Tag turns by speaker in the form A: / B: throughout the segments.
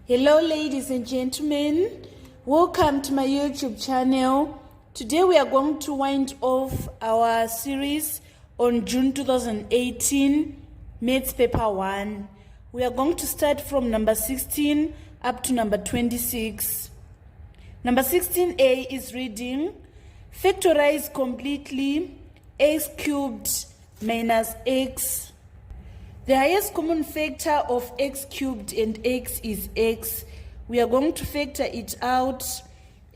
A: Hello ladies and gentlemen, welcome to my YouTube channel. Today we are going to wind off our series on June 2018 Maths Paper 1. We are going to start from number 16 up to number 26. Number 16A is reading, factorize completely x cubed minus x. The highest common factor of x cubed and x is x. We are going to factor it out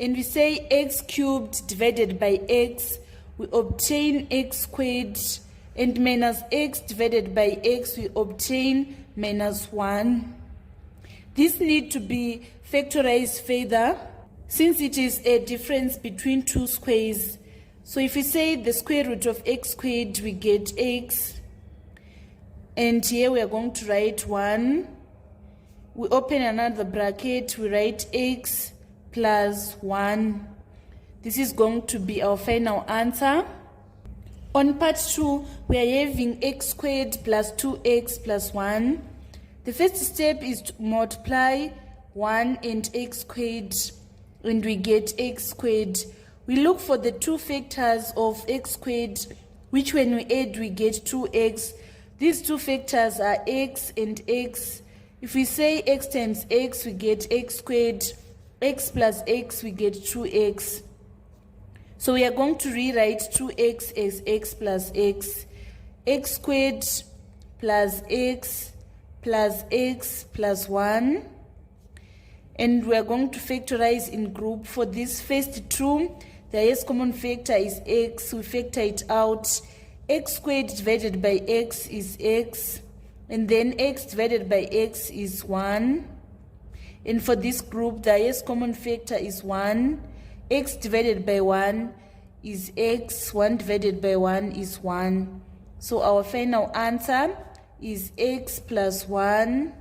A: and we say x cubed divided by x. We obtain x squared, and minus x divided by x we obtain minus 1. This needs to be factorized further since it is a difference between two squares. So if we say the square root of x squared, we get x. And here we are going to write 1. We open another bracket, we write x plus 1. This is going to be our final answer. On part 2, we are having x squared plus 2x plus 1. The first step is to multiply 1 and x squared, and we get x squared. We look for the two factors of x squared, which when we add we get 2x. These two factors are x and x. If we say x times x, we get x squared. X plus x, we get 2x. So we are going to rewrite 2x as x plus x. X squared plus x plus 1. And we are going to factorize in group. For this first two, the highest common factor is x. We factor it out. X squared divided by x is x, and then x divided by x is 1. And for this group, the highest common factor is 1. X divided by 1 is x. 1 divided by 1 is 1. So our final answer is x plus 1,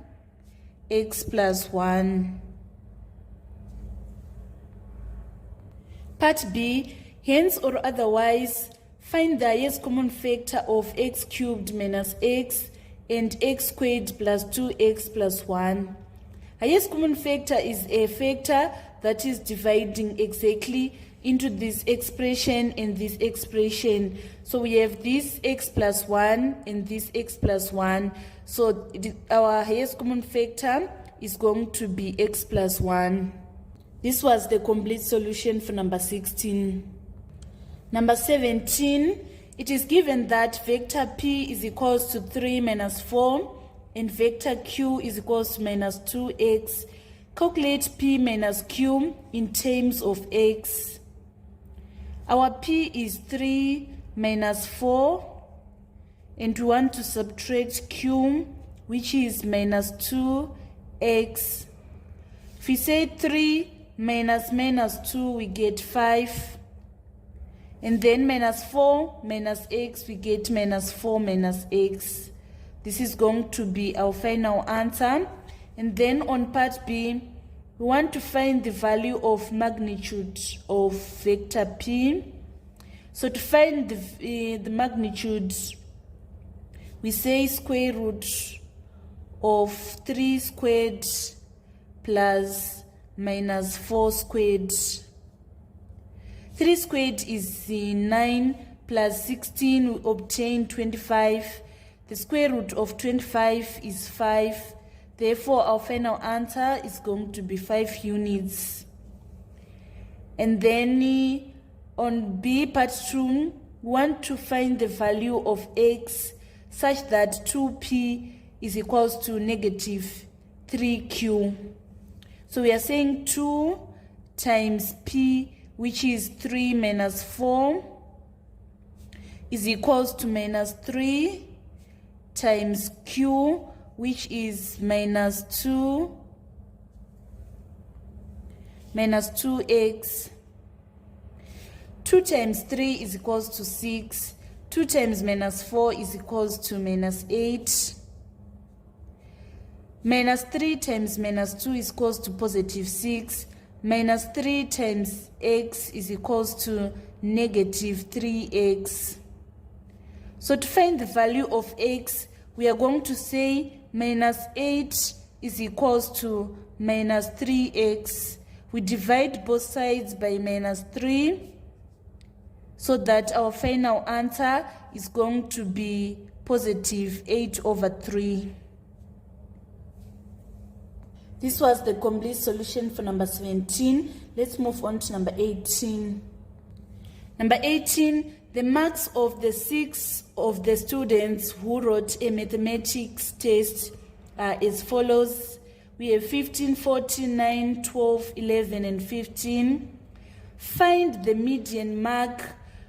A: x plus 1. Part B, hence or otherwise, find the highest common factor of x cubed minus x and x squared plus 2x plus 1. Highest common factor is a factor that is dividing exactly into this expression and this expression. So we have this x plus 1 and this x plus 1. So our highest common factor is going to be x plus 1. This was the complete solution for number 16. Number 17, it is given that vector p is equals to 3 minus 4 and vector q is equals to minus 2x. Calculate p minus q in terms of x. Our p is 3 minus 4 and we want to subtract q, which is minus 2x. If we say 3 minus 2, we get 5. And then minus 4 minus x, we get minus 4 minus x. This is going to be our final answer. And then on part B, we want to find the value of magnitude of vector p. So to find the magnitude, we say square root of 3 squared plus minus 4 squared. 3 squared is 9 plus 16, we obtain 25. The square root of 25 is 5. Therefore, our final answer is going to be 5 units. And then on B part 2, we want to find the value of x such that 2p is equals to negative 3q. So we are saying 2 times p, which is 3 minus 4, is equals to minus 3 times q, which is minus 2x. 2 times 3 is equals to 6. 2 times minus 4 is equals to minus 8. Minus 3 times minus 2 is equals to positive 6. Minus 3 times x is equals to negative 3x. So to find the value of x, we are going to say minus 8 is equals to minus 3x. We divide both sides by minus 3 so that our final answer is going to be positive 8 over 3. This was the complete solution for number 17. Let's move on to number 18. Number 18, the marks of the 6 of the students who wrote a mathematics test are as follows. We have 15, 14, 9, 12, 11, and 15. Find the median mark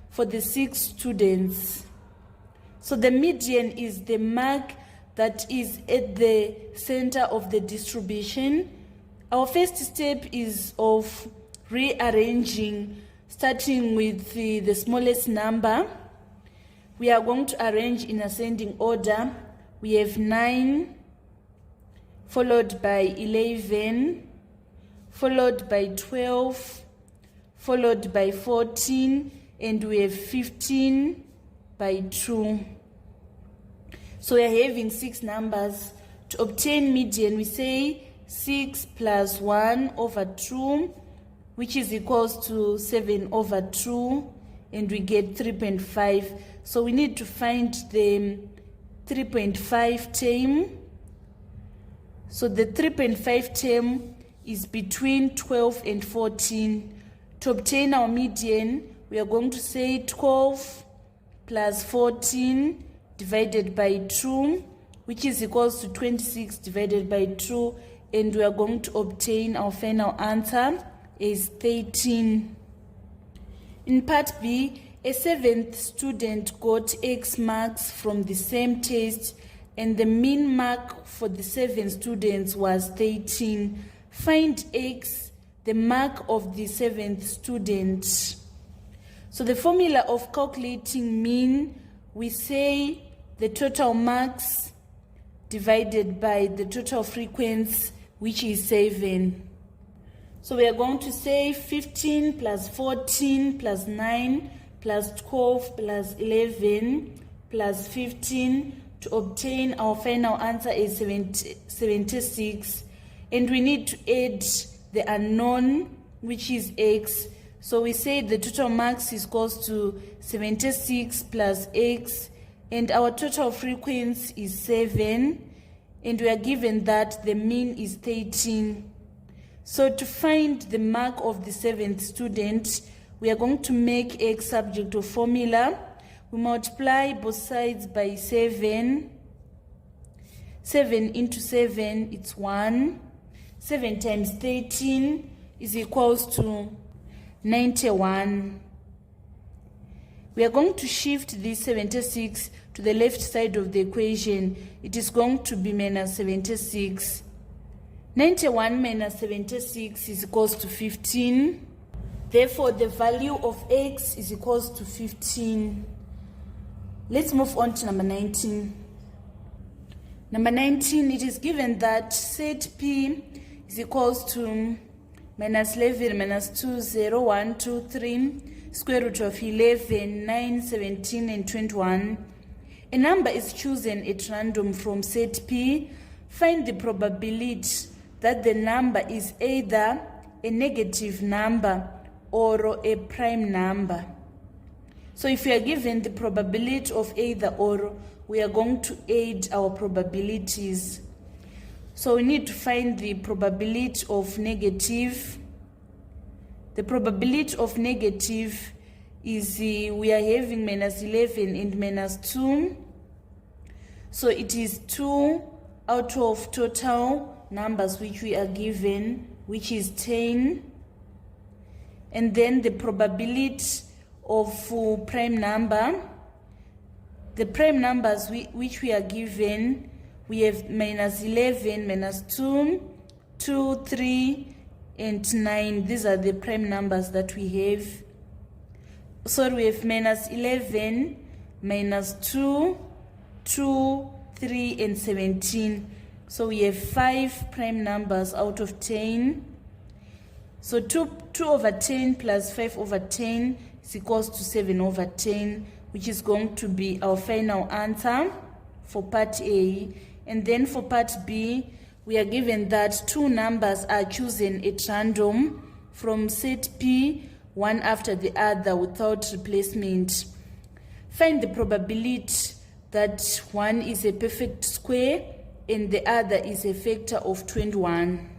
A: for the 6 students. So the median is the mark that is at the center of the distribution. Our first step is of rearranging, starting with the smallest number. We are going to arrange in ascending order. We have 9, followed by 11, followed by 12, followed by 14, and we have 15 by 2. So we are having 6 numbers. To obtain median, we say 6 plus 1 over 2, which is equals to 7 over 2, and we get 3.5. So we need to find the 3.5 term. So the 3.5 term is between 12 and 14. To obtain our median, we are going to say 12 plus 14 divided by 2, which is equals to 26 divided by 2, and we are going to obtain our final answer is 13. In part B, a 7th student got X marks from the same test, and the mean mark for the 7 students was 13. Find X, the mark of the 7th student. So the formula of calculating mean, we say the total marks divided by the total frequency, which is 7. So we are going to say 15 plus 14 plus 9 plus 12 plus 11 plus 15 to obtain our final answer is 76. And we need to add the unknown, which is X. So we say the total marks is equals to 76 plus X, and our total frequency is 7, and we are given that the mean is 13. So to find the mark of the 7th student, we are going to make X subject to formula. We multiply both sides by 7. 7 into 7, it's 1. 7 times 13 is equals to 91. We are going to shift this 76 to the left side of the equation. It is going to be minus 76. 91 minus 76 is equals to 15. Therefore, the value of X is equals to 15. Let's move on to number 19. Number 19, it is given that set P is equals to minus 11, minus 2, 0, 1, 2, 3, square root of 11, 9, 17, and 21. A number is chosen at random from set P. Find the probability that the number is either a negative number or a prime number. So if we are given the probability of either or, we are going to add our probabilities. So we need to find the probability of negative. The probability of negative is we are having minus 11 and minus 2. So it is 2 out of total numbers which we are given, which is 10. And then the probability of prime number. The prime numbers which we are given, we have minus 11, minus 2, 2, 3, and 9. These are the prime numbers that we have. So we have minus 11, minus 2, 2, 3, and 17. So we have 5 prime numbers out of 10. So 2 over 10 plus 5 over 10 is equals to 7 over 10, which is going to be our final answer for part A. And then for part B, we are given that two numbers are chosen at random from set P, one after the other without replacement. Find the probability that one is a perfect square and the other is a factor of 21.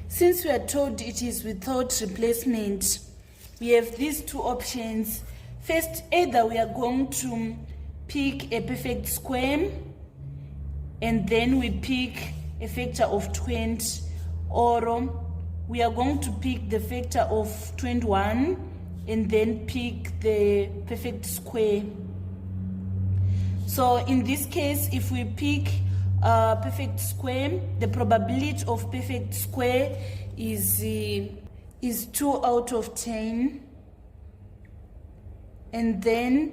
A: Since we are told it is without replacement, we have these two options. First, either we are going to pick a perfect square and then we pick a factor of 20, or we are going to pick the factor of 21 and then pick the perfect square. So in this case, if we pick a perfect square, the probability of perfect square is 2 out of 10. And then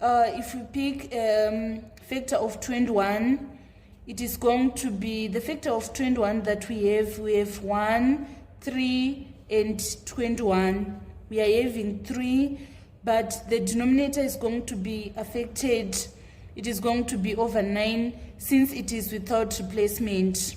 A: if we pick factor of 21, it is going to be the factor of 21 that we have 1, 3, and 21. We are having 3, but the denominator is going to be affected. It is going to be over 9 since it is without replacement.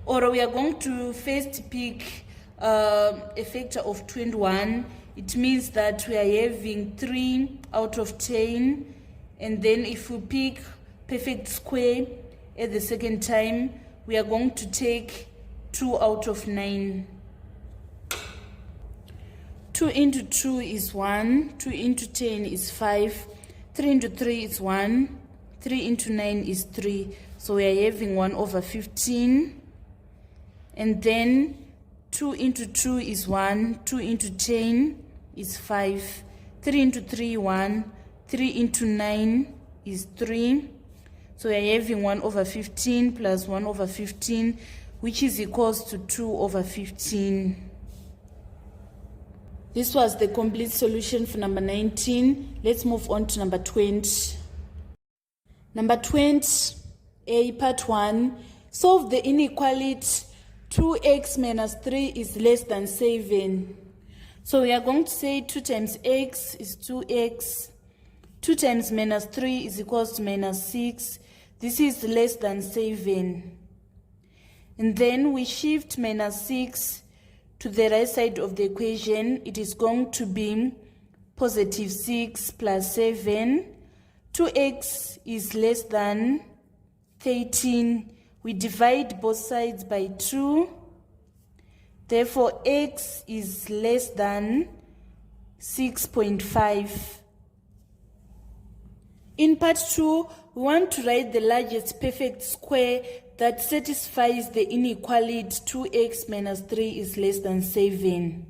A: Or we are going to first pick a factor of 21. It means that we are having 3 out of 10. And then if we pick perfect square at the second time, we are going to take 2 out of 9. 2 into 2 is 1, 2 into 10 is 5, 3 into 3 is 1, 3 into 9 is 3. So we are having 1 over 15. And then 2 into 2 is 1, 2 into 10 is 5, 3 into 3, 1, 3 into 9 is 3. So we are having 1 over 15 plus 1 over 15, which is equals to 2 over 15. This was the complete solution for number 19. Let's move on to number 20. Number 20, A, part 1. Solve the inequality 2x minus 3 is less than 7. So we are going to say 2 times x is 2x. 2 times minus 3 is equals to minus 6. This is less than 7. And then we shift minus 6 to the right side of the equation. It is going to be positive 6 plus 7. 2x is less than 13. We divide both sides by 2. Therefore, x is less than 6.5. In part 2, we want to write the largest perfect square that satisfies the inequality 2x minus 3 is less than 7.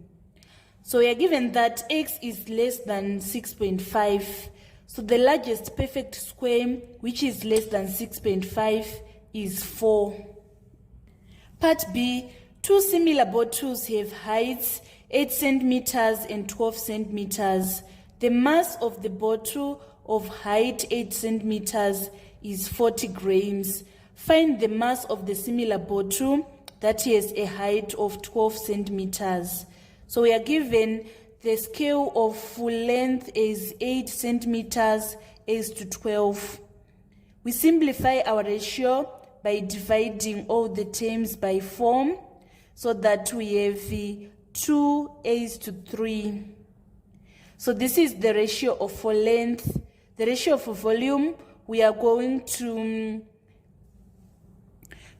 A: So we are given that x is less than 6.5. So the largest perfect square, which is less than 6.5, is 4. Part B, two similar bottles have heights 8 centimeters and 12 centimeters. The mass of the bottle of height 8 centimeters is 40 grams. Find the mass of the similar bottle that has a height of 12 centimeters. So we are given the scale of full length is 8 centimeters is to 12. We simplify our ratio by dividing all the terms by 4 so that we have 2 is to 3. So this is the ratio of full length. The ratio for volume, we are going to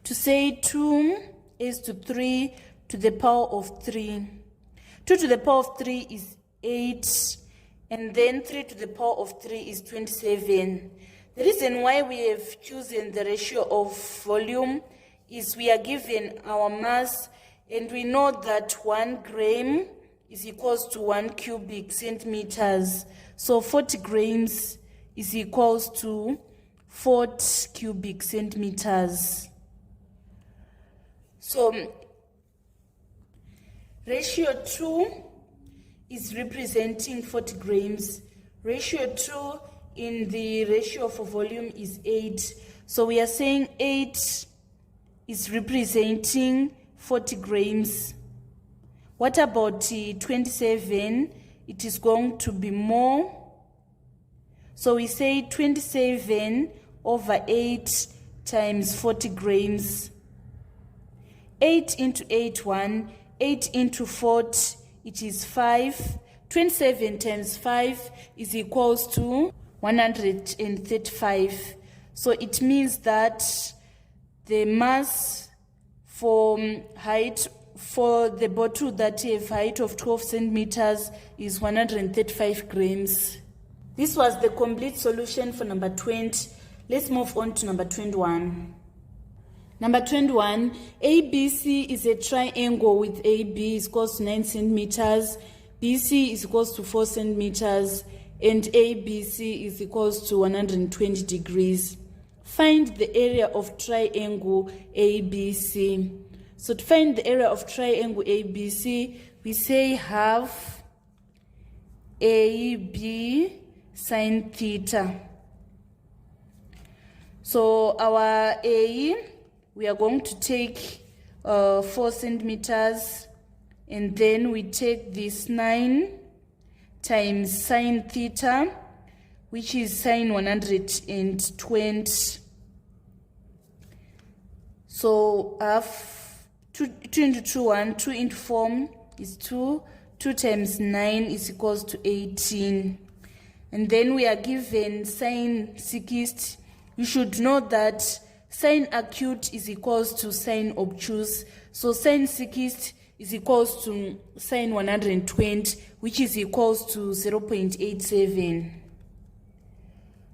A: say 2 is to 3 to the power of 3. 2 to the power of 3 is 8, and then 3 to the power of 3 is 27. The reason why we have chosen the ratio of volume is we are given our mass, and we know that 1 gram is equals to 1 cubic centimeters. So 40 grams is equals to 40 cubic centimeters. So ratio 2 is representing 40 grams. Ratio 2 in the ratio for volume is 8. So we are saying 8 is representing 40 grams. What about 27? It is going to be more. So we say 27 over 8 times 40 grams. 8 into 8, 1. 8 into 40, it is 5. 27 times 5 is equals to 135. So it means that the mass for height for the bottle that have height of 12 centimeters is 135 grams. This was the complete solution for number 20. Let's move on to number 21. Number 21, ABC is a triangle with AB is equals to 9 centimeters, BC is equals to 4 centimeters, and ABC is equals to 120 degrees. Find the area of triangle ABC. So to find the area of triangle ABC, we say half AB sine theta. So our A, we are going to take 4 centimeters, and then we take this 9 times sine theta, which is sine 120. So half 2 into 2, 1, 2 into 4 is 2. 2 times 9 is equals to 18. And then we are given sine 60. You should know that sine acute is equals to sine obtuse. So sine 60 is equals to sine 120, which is equals to 0.87.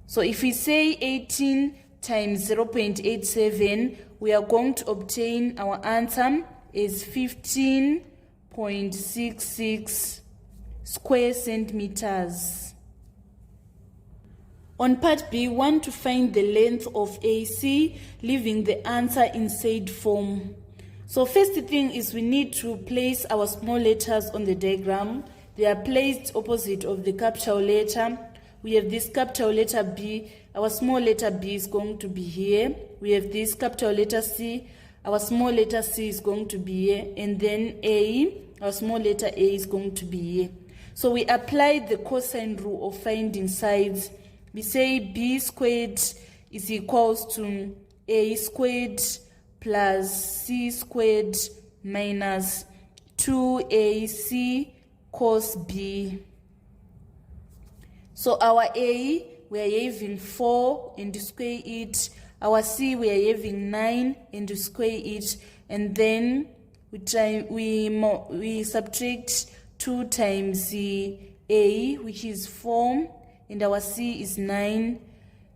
A: So if we say 18 times 0.87, we are going to obtain our answer is 15.66 square centimeters. On part B, we want to find the length of AC, leaving the answer in said form. So first thing is we need to place our small letters on the diagram. They are placed opposite of the capital letter. We have this capital letter B. Our small letter B is going to be here. We have this capital letter C. Our small letter C is going to be here. And then A, our small letter A is going to be here. So we apply the cosine rule of finding sides. We say B squared is equals to A squared plus C squared minus 2AC cos B. So our A, we are having 4 and square it. Our C, we are having 9 and square it. And then we subtract 2 times the A, which is 4, and our C is 9.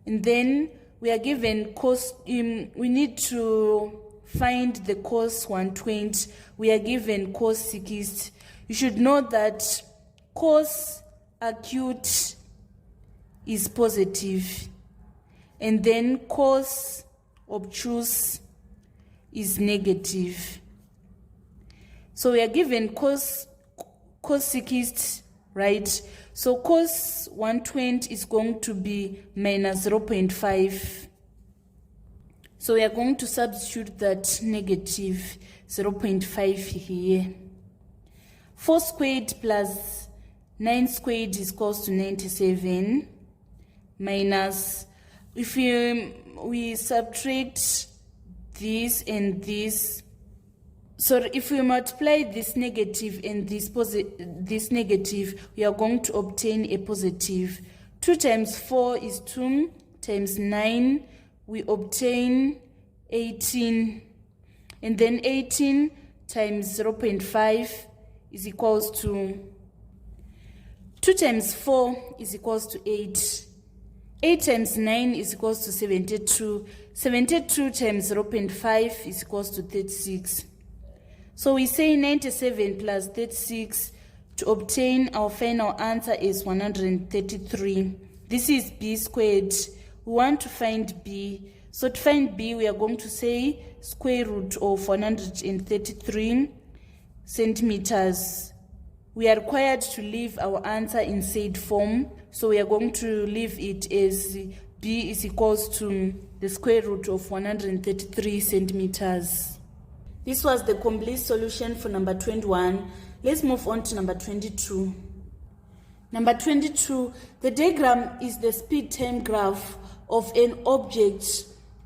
A: And then we are given cos, we need to find the cos 120. We are given cos 60. You should know that cos acute is positive, and then cos obtuse is negative. So we are given cos 60, right? So cos 120 is going to be minus 0.5. So we are going to substitute that negative 0.5 here. 4 squared plus 9 squared is equals to 97, minus, if we subtract this and this, so if we multiply this negative and this negative, we are going to obtain a positive. 2 times 4 is 2, times 9, we obtain 18. And then 18 times 0.5 is equals to 2 times 4 is equals to 8. 8 times 9 is equals to 72. 72 times 0.5 is equals to 36. So we say 97 plus 36 to obtain our final answer is 133. This is B squared. We want to find B. So to find B, we are going to say square root of 133 centimeters. We are required to leave our answer in said form. So we are going to leave it as B is equals to the square root of 133 centimeters. This was the complete solution for number 21. Let's move on to number 22. Number 22, the diagram is the speed time graph of an object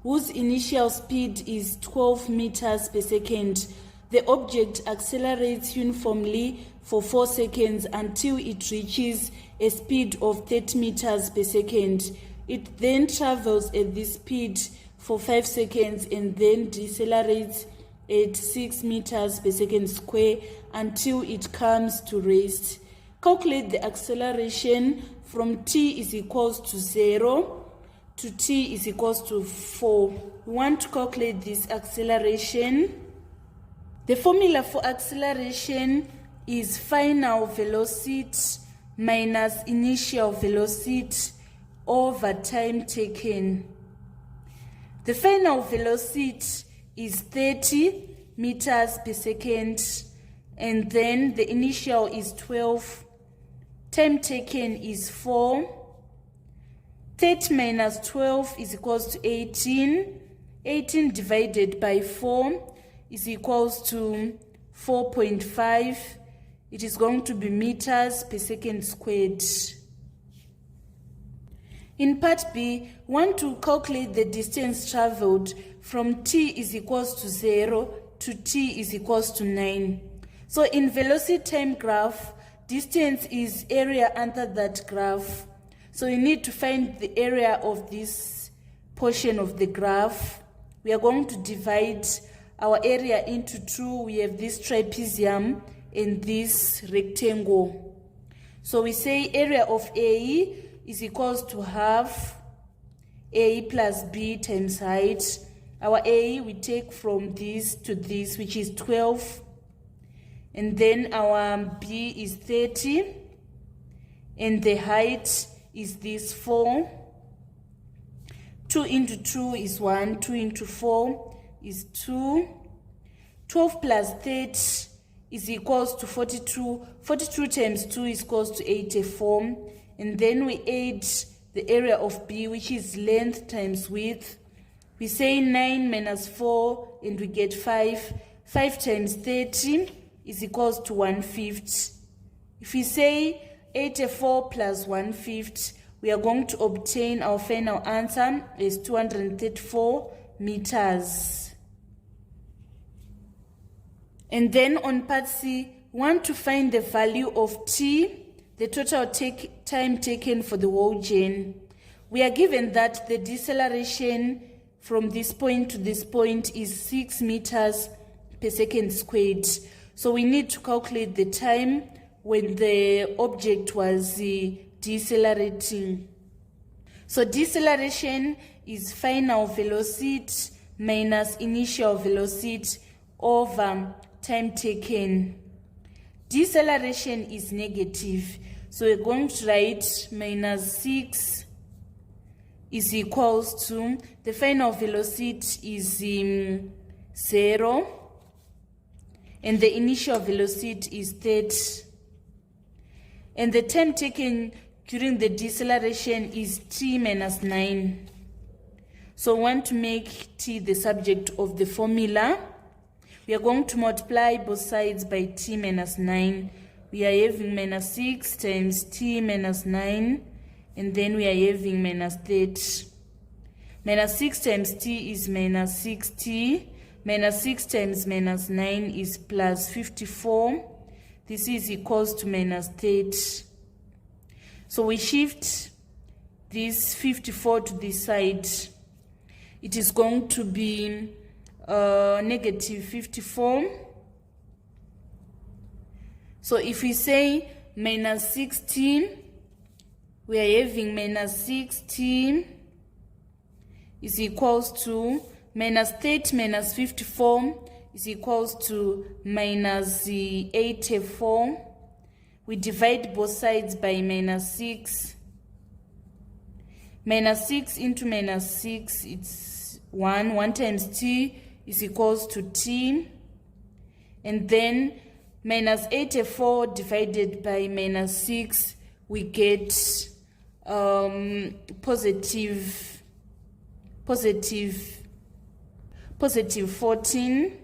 A: whose initial speed is 12 meters per second. The object accelerates uniformly for 4 seconds until it reaches a speed of 30 meters per second. It then travels at this speed for 5 seconds and then decelerates at 6 meters per second square until it comes to rest. Calculate the acceleration from t is equals to 0 to t is equals to 4. We want to calculate this acceleration. The formula for acceleration is final velocity minus initial velocity over time taken. The final velocity is 30 meters per second, and then the initial is 12. Time taken is 4. 30 minus 12 is equals to 18. 18 divided by 4 is equals to 4.5. It is going to be meters per second squared. In part B, we want to calculate the distance traveled from t is equals to 0 to t is equals to 9. So in velocity time graph, distance is area under that graph. So you need to find the area of this portion of the graph. We are going to divide our area into two. We have this trapezium and this rectangle. So we say area of A is equals to half A plus B times height. Our A we take from this to this, which is 12. And then our B is 30. And the height is this 4. 2 into 2 is 1. 2 into 4 is 2. 12 plus 30 is equals to 42. 42 times 2 is equals to 84. And then we add the area of B, which is length times width. We say 9 minus 4, and we get 5. 5 times 30 is equals to 1/5. If we say 84 plus 1/5, we are going to obtain our final answer is 234 meters. And then on part C, we want to find the value of t, the total time taken for the whole journey. We are given that the deceleration from this point to this point is 6 meters per second squared. So we need to calculate the time when the object was decelerating. So deceleration is final velocity minus initial velocity over time taken. Deceleration is negative, so we're going to write minus 6 is equals to, the final velocity is 0, and the initial velocity is 30. And the time taken during the deceleration is t minus 9. So we want to make t the subject of the formula. We are going to multiply both sides by t minus 9. We are having minus 6 times t minus 9, and then we are having minus 30. Minus 6 times t is minus 6t. Minus 6 times minus 9 is plus 54. This is equals to minus 30. So we shift this 54 to this side. It is going to be negative 54. So if we say minus 16, we are having minus 16 is equals to minus 30 minus 54 is equals to minus 84. We divide both sides by minus 6. Minus 6 into minus 6, it's 1. 1 times t is equals to t. And then minus 84 divided by minus 6, we get positive 14.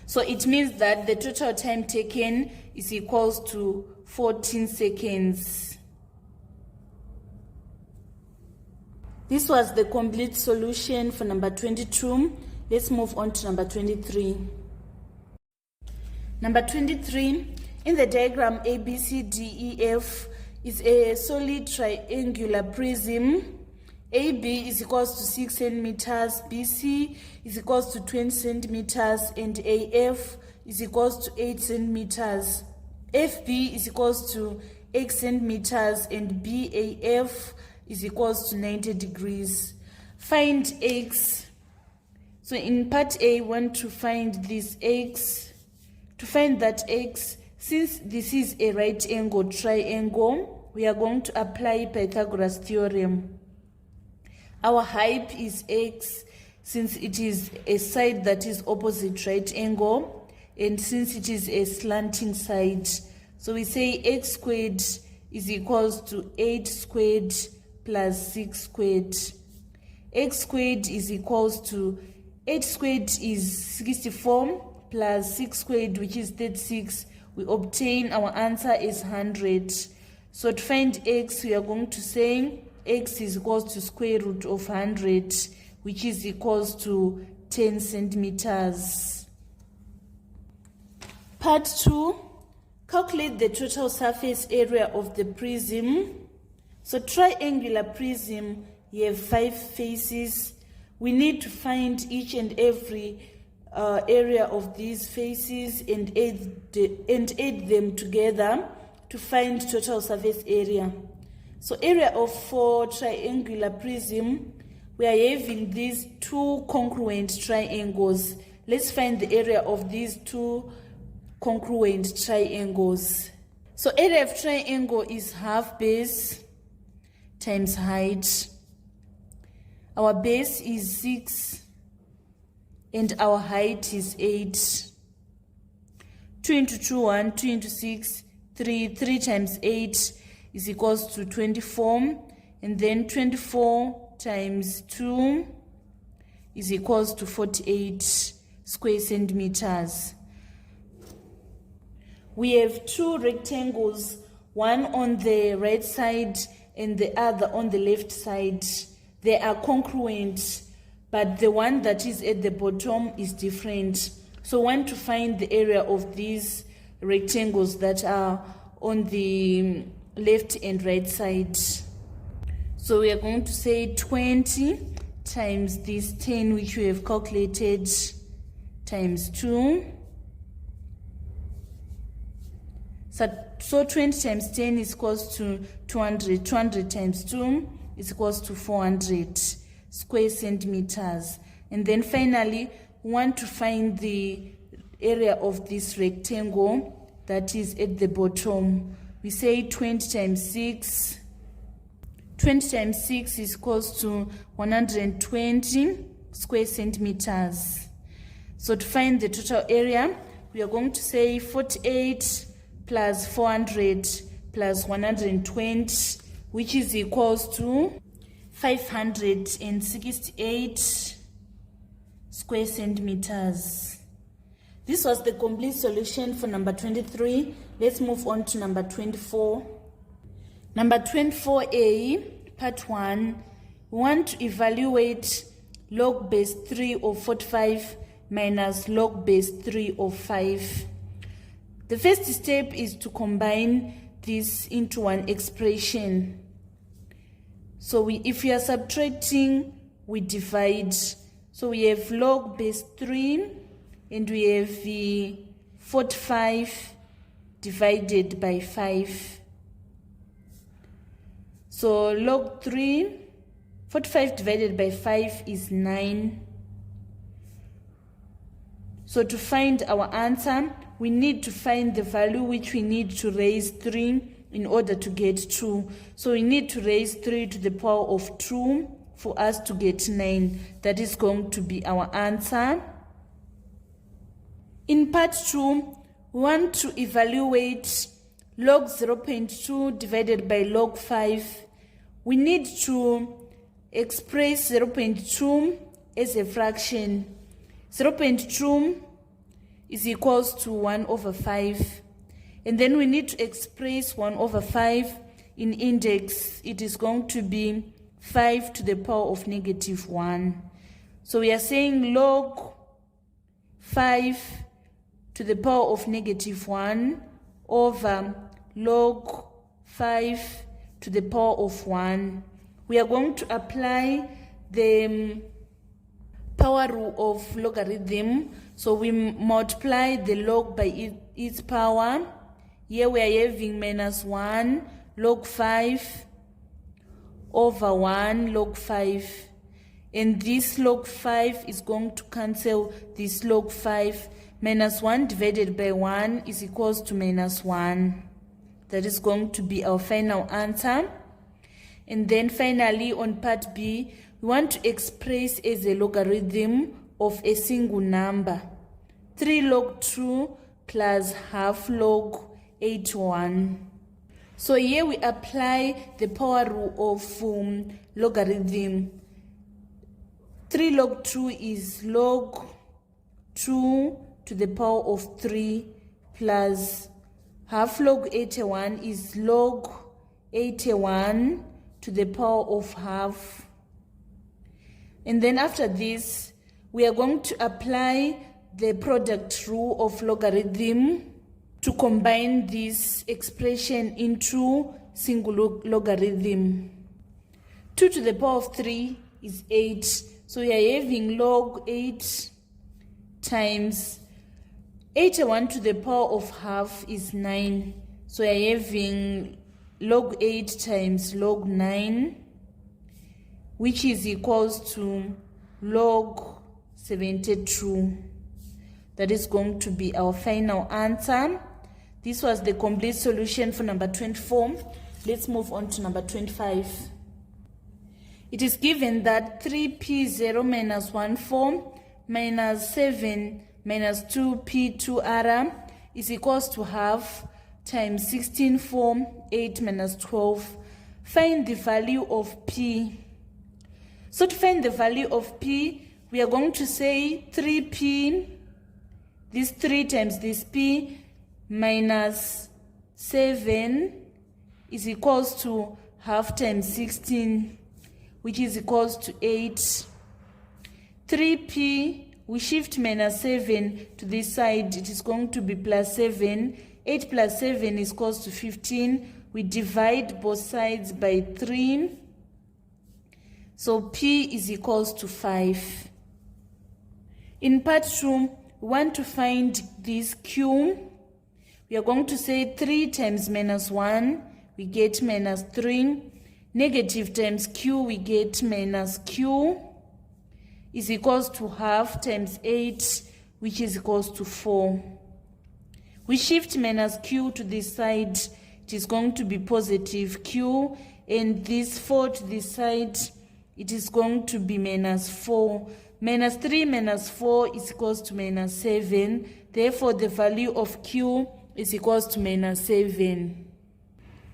A: So it means that the total time taken is equals to 14 seconds. This was the complete solution for number 22. Let's move on to number 23. Number 23, in the diagram ABCDEF is a solid triangular prism. AB is equals to 6 centimeters, BC is equals to 20 centimeters, and AF is equals to 8 centimeters. FB is equals to 8 centimeters, and BAF is equals to 90 degrees. Find X. So in part A, we want to find this X. To find that X, since this is a right angle triangle, we are going to apply Pythagoras theorem. Our height is X, since it is a side that is opposite right angle, and since it is a slanting side. So we say X squared is equals to 8 squared plus 6 squared. X squared is equals to 8 squared is 64 plus 6 squared, which is 36. We obtain our answer is 100. So to find X, we are going to say X is equals to square root of 100, which is equals to 10 centimeters. Part 2, calculate the total surface area of the prism. So triangular prism, you have 5 faces. We need to find each and every area of these faces and add them together to find total surface area. So area of 4 triangular prism, we are having these 2 congruent triangles. Let's find the area of these 2 congruent triangles. So area of triangle is half base times height. Our base is 6 and our height is 8. 2 into 2, 1, 2 into 6, 3, 3 times 8 is equals to 24, and then 24 times 2 is equals to 48 square centimeters. We have 2 rectangles, one on the right side and the other on the left side. They are congruent, but the one that is at the bottom is different. So we want to find the area of these rectangles that are on the left and right side. So we are going to say 20 times this 10, which we have calculated, times 2. So 20 times 10 is equals to 200. 200 times 2 is equals to 400 square centimeters. And then finally, we want to find the area of this rectangle that is at the bottom. We say 20 times 6. 20 times 6 is equals to 120 square centimeters. So to find the total area, we are going to say 48 plus 400 plus 120, which is equals to 568 square centimeters. This was the complete solution for number 23. Let's move on to number 24. Number 24A, part 1, we want to evaluate log base 3 of 45 minus log base 3 of 5. The first step is to combine this into one expression. So if we are subtracting, we divide. So we have log base 3 and we have the 45 divided by 5. So log 3, 45 divided by 5 is 9. So to find our answer, we need to find the value which we need to raise 3 in order to get 2. So we need to raise 3 to the power of 2 for us to get 9. That is going to be our answer. In part 2, we want to evaluate log 0.2 divided by log 5. We need to express 0.2 as a fraction. 0.2 is equals to 1 over 5. And then we need to express 1 over 5 in index. It is going to be 5 to the power of negative 1. So we are saying log 5 to the power of negative 1 over log 5 to the power of 1. We are going to apply the power rule of logarithm. So we multiply the log by its power. Here we are having minus 1 log 5 over 1 log 5. And this log 5 is going to cancel this log 5. Minus 1 divided by 1 is equals to minus 1. That is going to be our final answer. And then finally on part B, we want to express as a logarithm of a single number. 3 log 2 plus half log 81. So here we apply the power rule of logarithm. 3 log 2 is log 2 to the power of 3 plus half log 81 is log 81 to the power of half. And then after this, we are going to apply the product rule of logarithm to combine this expression into single logarithm. 2 to the power of 3 is 8. So we are having log 8 times 81 to the power of half is 9. So we are having log 8 times log 9, which is equals to log 72. That is going to be our final answer. This was the complete solution for number 24. Let's move on to number 25. It is given that 3p0 minus 14 minus 7 minus 2p2r is equals to half times 16 4 8 minus 12. Find the value of p. So to find the value of p, we are going to say 3p, this 3 times this p, minus 7 is equals to half times 16, which is equals to 8. 3p, we shift minus 7 to this side, it is going to be plus 7. 8 plus 7 is equals to 15. We divide both sides by 3. So p is equals to 5. In part 2, we want to find this q. We are going to say 3 times minus 1, we get minus 3. Negative times q, we get minus q, is equals to half times 8, which is equals to 4. We shift minus q to this side, it is going to be positive q, and this 4 to this side, it is going to be minus 4. Minus 3 minus 4 is equals to minus 7. Therefore, the value of q is equals to minus 7.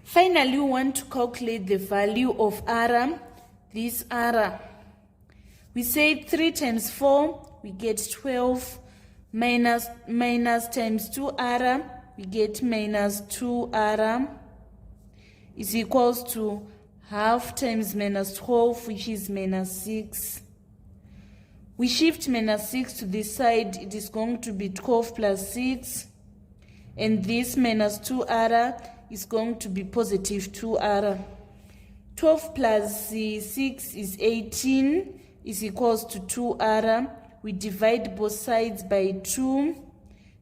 A: Finally, we want to calculate the value of r, this r. We say 3 times 4, we get 12, minus times 2r, we get minus 2r, is equals to half times minus 12, which is minus 6. We shift minus 6 to this side, it is going to be 12 plus 6, and this minus 2r is going to be positive 2r. 12 plus 6 is 18, is equals to 2r. We divide both sides by 2.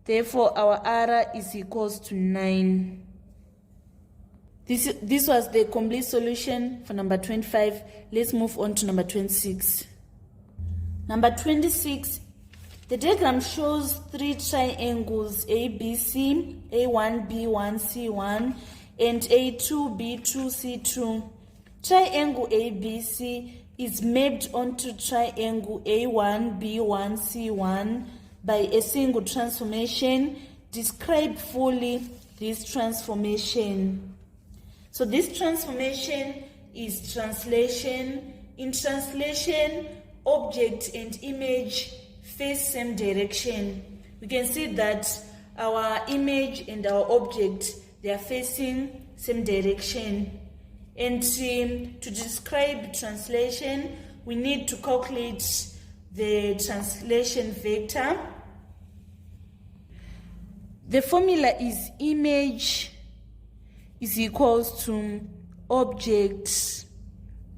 A: Therefore, our r is equals to 9. This was the complete solution for number 25. Let's move on to number 26. Number 26, the diagram shows 3 triangles ABC, A1, B1, C1, and A2, B2, C2. Triangle ABC is mapped onto triangle A1, B1, C1 by a single transformation. Describe fully this transformation. So this transformation is translation. In translation, object and image face same direction. We can see that our image and our object, they are facing same direction. And to describe translation, we need to calculate the translation vector. The formula is image is equals to object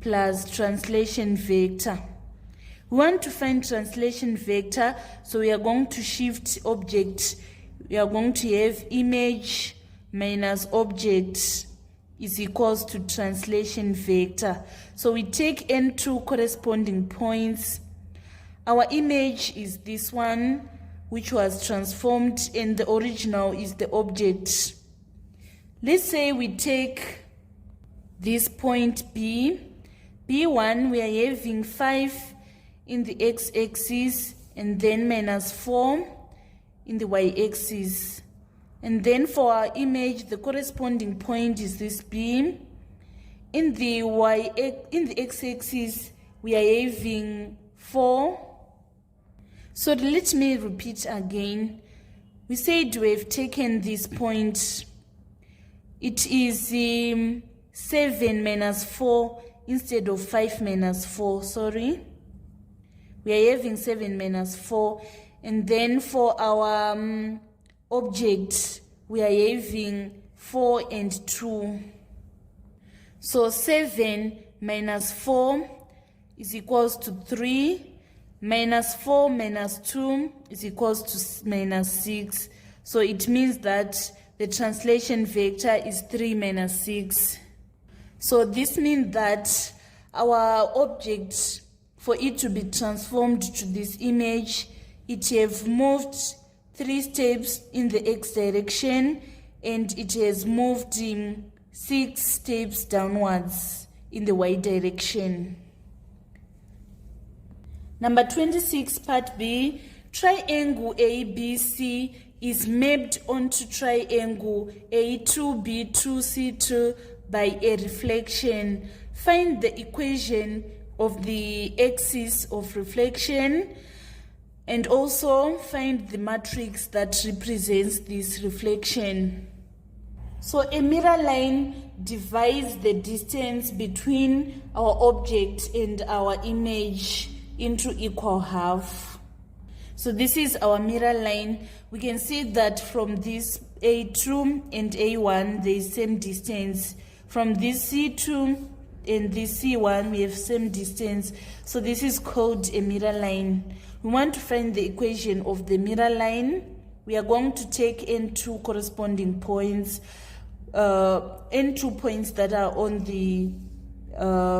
A: plus translation vector. We want to find translation vector, so we are going to shift object. We are going to have image minus object is equals to translation vector. So we take n2 corresponding points. Our image is this one, which was transformed, and the original is the object. Let's say we take this point B. B1, we are having 5 in the x-axis and then minus 4 in the y-axis. And then for our image, the corresponding point is this B. In the x-axis, we are having 4. So let me repeat again. We said we have taken this point. It is 7 minus 4 instead of 5 minus 4, sorry. We are having 7 minus 4. And then for our object, we are having 4 and 2. So 7 minus 4 is equals to 3. Minus 4 minus 2 is equals to minus 6. So it means that the translation vector is 3 minus 6. So this means that our object, for it to be transformed to this image, it have moved 3 steps in the x direction, and it has moved 6 steps downwards in the y direction. Number 26, part B. Triangle ABC is mapped onto triangle A2B2C2 by a reflection. Find the equation of the axis of reflection, and also find the matrix that represents this reflection. So a mirror line divides the distance between our object and our image into equal half. So this is our mirror line. We can see that from this A2 and A1 there is same distance. From this C2 and this C1 we have same distance. So this is called a mirror line. We want to find the equation of the mirror line. We are going to take n2 corresponding points, n2 points that are on the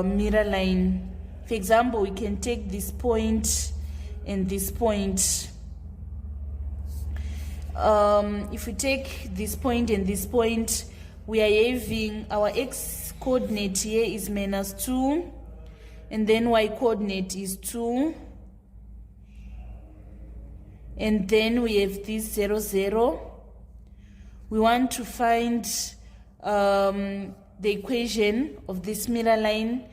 A: mirror line. For example, we can take this point and this point. If we take this point and this point, we are having our x coordinate here is minus 2, and then y coordinate is 2. And then we have this 0, 0. We want to find the equation of this mirror line.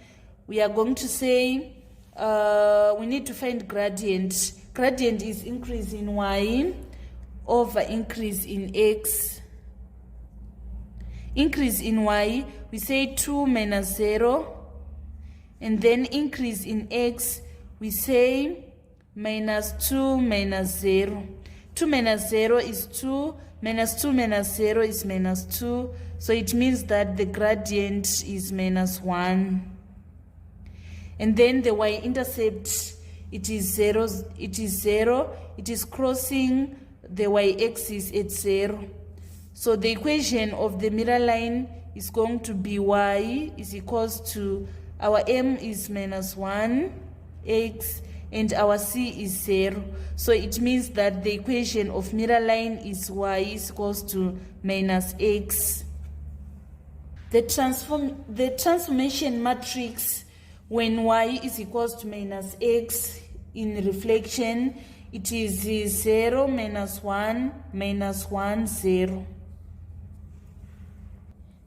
A: We are going to say we need to find gradient. Gradient is increase in y over increase in x. Increase in y, we say 2 minus 0. And then increase in x, we say minus 2 minus 0. 2 minus 0 is 2. Minus 2 minus 0 is minus 2. So it means that the gradient is minus 1. And then the y-intercept, it is 0. It is 0. It is crossing the y-axis at 0. So the equation of the mirror line is going to be y is equals to, our m is minus 1, x, and our c is 0. So it means that the equation of mirror line is y is equals to minus x. The transformation matrix when y is equals to minus x in reflection, it is 0, minus 1, minus 1, 0.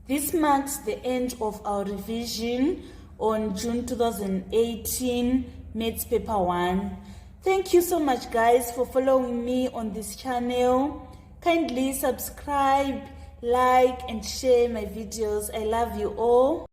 A: This marks the end of our revision on June 2018 Maths Paper 1. Thank you so much, guys, for following me on this channel. Kindly subscribe, like, and share my videos. I love you all.